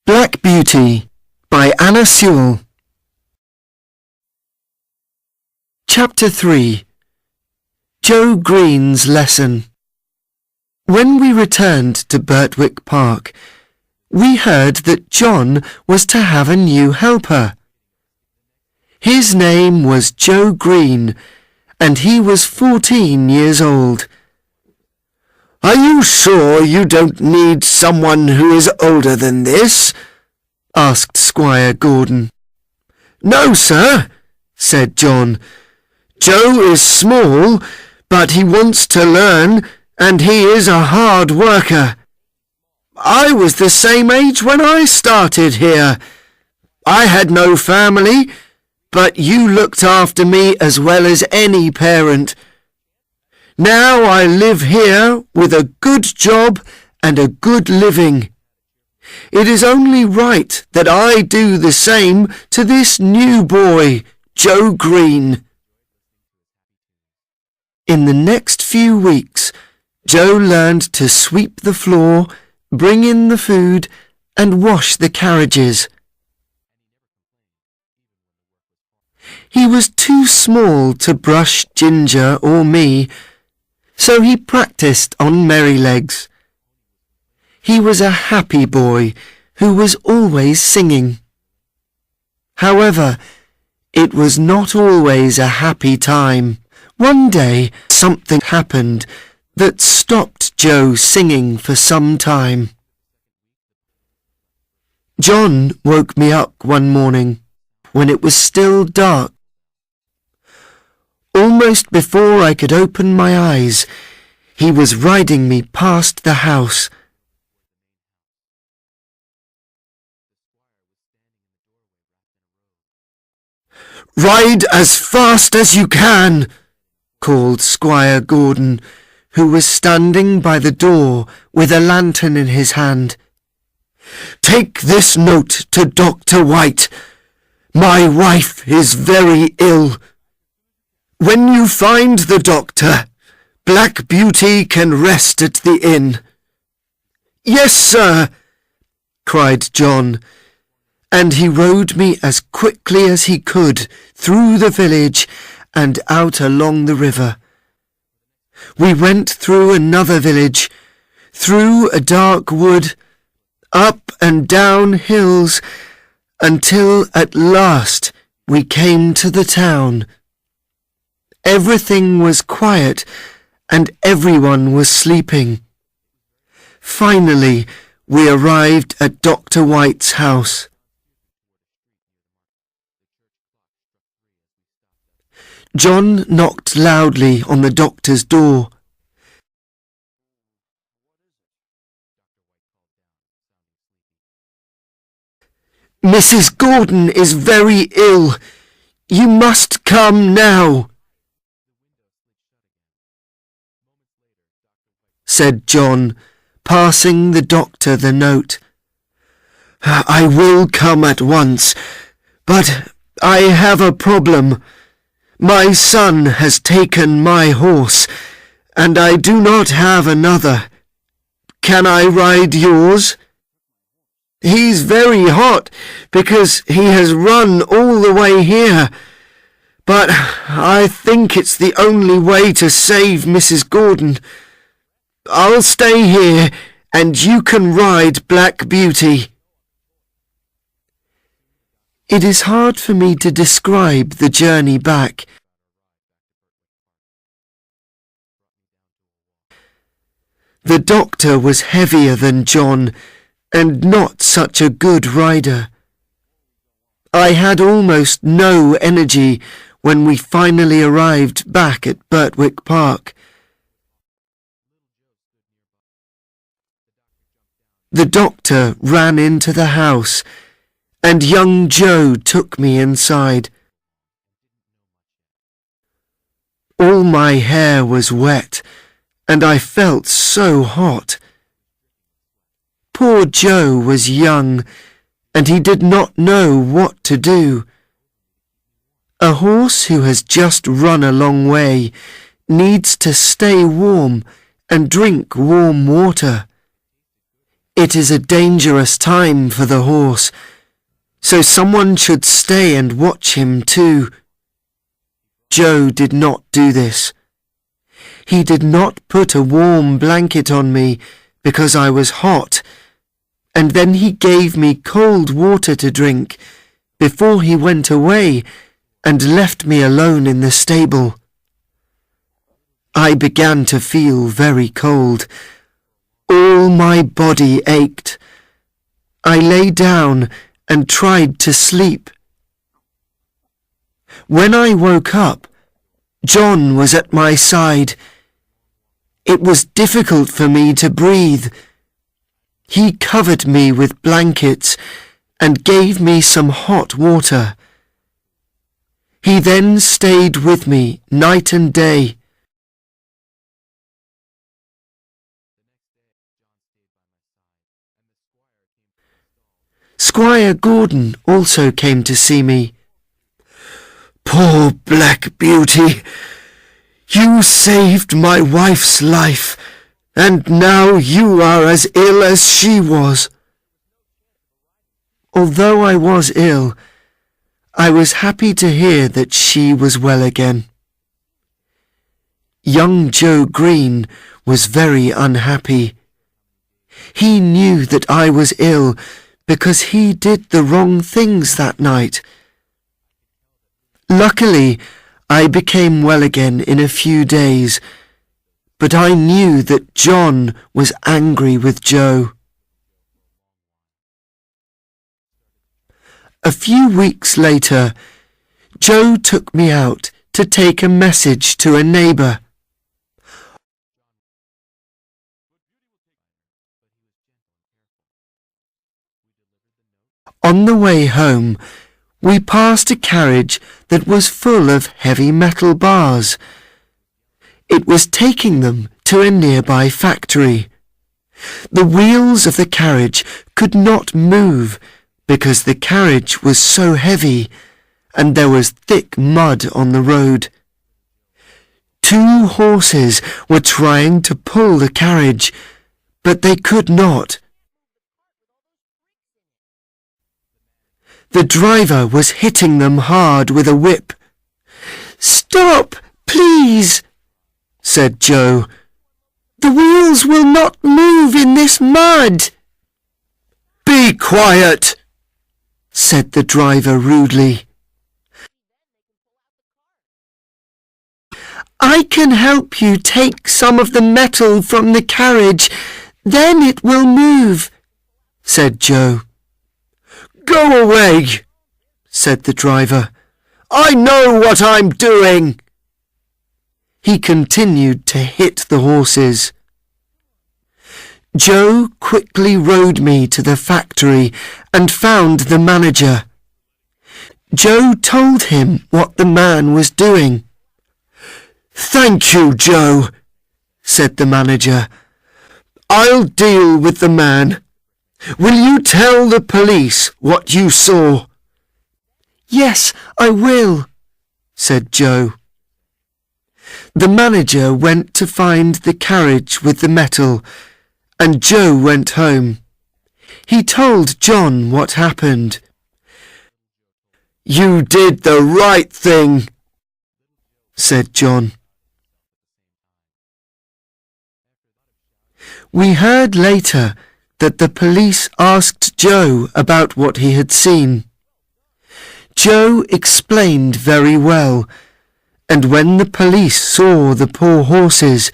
Black Beauty by Anna Sewell. Chapter 3. Joe Green's Lesson. When we returned to Birtwick Park, we heard that John was to have a new helper. His name was Joe Green, and he was 14 years old. "Are you sure you don't need someone who is older than this?" asked Squire Gordon. "No, sir," said John. "Joe is small, but he wants to learn, and he is a hard worker. I was the same age when I started here. I had no family, but you looked after me as well as any parent. Now I live here with a good job and a good living. It is only right that I do the same to this new boy, Joe Green." In the next few weeks, Joe learned to sweep the floor, bring in the food, and wash the carriages. He was too small to brush Ginger or me, so he practiced on Merrylegs. He was a happy boy who was always singing. However, it was not always a happy time. One day, something happened that stopped Joe singing for some time. John woke me up one morning when it was still dark. Almost before I could open my eyes, he was riding me past the house. "Ride as fast as you can," called Squire Gordon, who was standing by the door with a lantern in his hand. "Take this note to Dr. White. My wife is very ill. When you find the doctor, Black Beauty can rest at the inn." "Yes, sir," cried John, and he rode me as quickly as he could through the village and out along the river. We went through another village, through a dark wood, up and down hills, until at last we came to the town. Everything was quiet and everyone was sleeping. Finally, we arrived at Dr. White's house. John knocked loudly on the doctor's door. "Mrs. Gordon is very ill. You must come now," said John, passing the doctor the note. "I will come at once, but I have a problem. My son has taken my horse, and I do not have another. Can I ride yours? He's very hot because he has run all the way here, but I think it's the only way to save Mrs. Gordon. I'll stay here and you can ride Black Beauty." It is hard for me to describe the journey back. The doctor was heavier than John and not such a good rider. I had almost no energy when we finally arrived back at Birtwick Park. The doctor ran into the house, and young Joe took me inside. All my hair was wet, and I felt so hot. Poor Joe was young, and he did not know what to do. A horse who has just run a long way needs to stay warm and drink warm water. It is a dangerous time for the horse, so someone should stay and watch him too. Joe did not do this. He did not put a warm blanket on me because I was hot, and then he gave me cold water to drink before he went away and left me alone in the stable. I began to feel very cold. All my body ached. I lay down and tried to sleep. When I woke up, John was at my side. It was difficult for me to breathe. He covered me with blankets and gave me some hot water. He then stayed with me night and day. Squire Gordon also came to see me. "Poor Black Beauty, you saved my wife's life, and now you are as ill as she was." Although I was ill, I was happy to hear that she was well again. Young Joe Green was very unhappy. He knew that I was ill because he did the wrong things that night. Luckily, I became well again in a few days, but I knew that John was angry with Joe. A few weeks later, Joe took me out to take a message to a neighbour. On the way home, we passed a carriage that was full of heavy metal bars. It was taking them to a nearby factory. The wheels of the carriage could not move because the carriage was so heavy and there was thick mud on the road. 2 horses were trying to pull the carriage, but they could not. The driver was hitting them hard with a whip. "Stop, please," said Joe. "The wheels will not move in this mud." "Be quiet," said the driver rudely. "I can help you take some of the metal from the carriage, then it will move," said Joe. "Go away," said the driver. "I know what I'm doing." He continued to hit the horses. Joe quickly rode me to the factory and found the manager. Joe told him what the man was doing. "Thank you, Joe," said the manager. "I'll deal with the man. Will you tell the police what you saw?" "Yes, I will," said Joe. The manager went to find the carriage with the metal, and Joe went home. He told John what happened. "You did the right thing," said John. We heard later that the police asked Joe about what he had seen. Joe explained very well, and when the police saw the poor horses,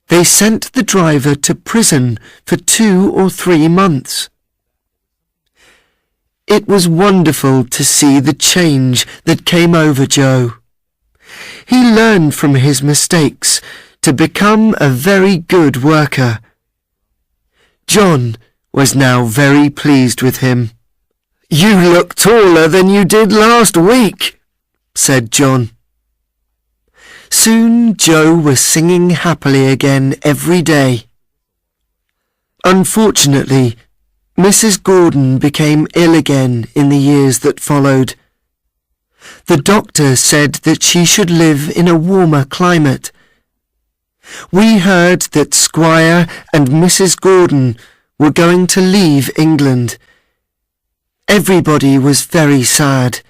they sent the driver to prison for 2 or 3 months. It was wonderful to see the change that came over Joe. He learned from his mistakes to become a very good worker. John was now very pleased with him. "You look taller than you did last week," said John. Soon Joe was singing happily again every day. Unfortunately, Mrs. Gordon became ill again in the years that followed. The doctor said that she should live in a warmer climate. We heard that Squire and Mrs. Gordon were going to leave England. Everybody was very sad.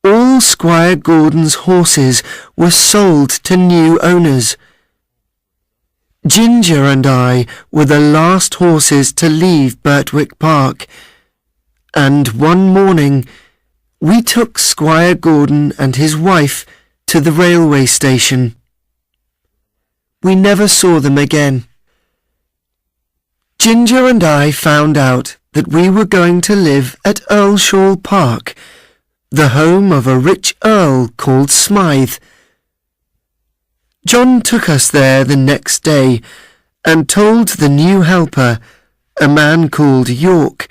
All Squire Gordon's horses were sold to new owners. Ginger and I were the last horses to leave Birtwick Park, and one morning we took Squire Gordon and his wife to the railway station. We never saw them again. Ginger and I found out that we were going to live at Earlshall Park, the home of a rich earl called Smythe. John took us there the next day and told the new helper, a man called York,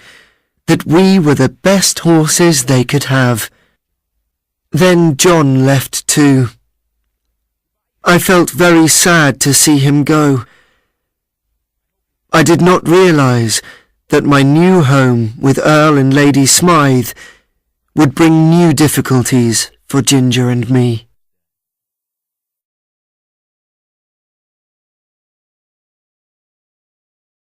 that we were the best horses they could have. Then John left too. I felt very sad to see him go. I did not realise that my new home with Earl and Lady Smythe would bring new difficulties for Ginger and me.